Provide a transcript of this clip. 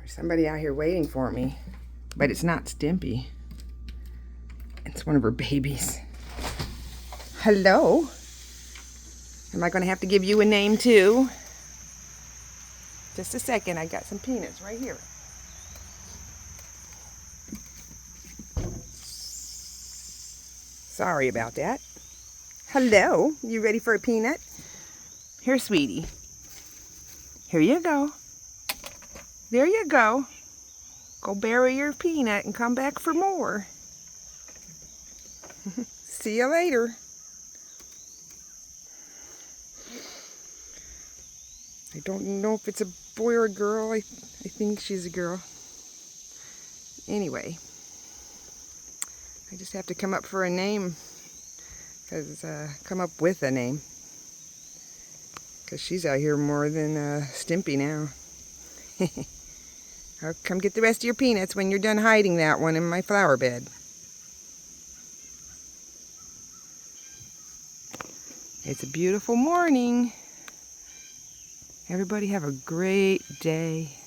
There's somebody out here waiting for me, but it's not Stimpy. It's one of her babies. Hello. Am I going to have to give you a name too? Just a second, I got some peanuts right here. Sorry about that. Hello, you ready for a peanut? Here, sweetie. Here you go. There you go. Go bury your peanut and come back for more. See you later. I don't know if it's a boy or a girl. I think she's a girl. Anyway, I just have to come up for a name. Come up with a name. Because she's out here more than Stimpy now. I'll come get the rest of your peanuts when you're done hiding that one in my flower bed. It's a beautiful morning. Everybody have a great day.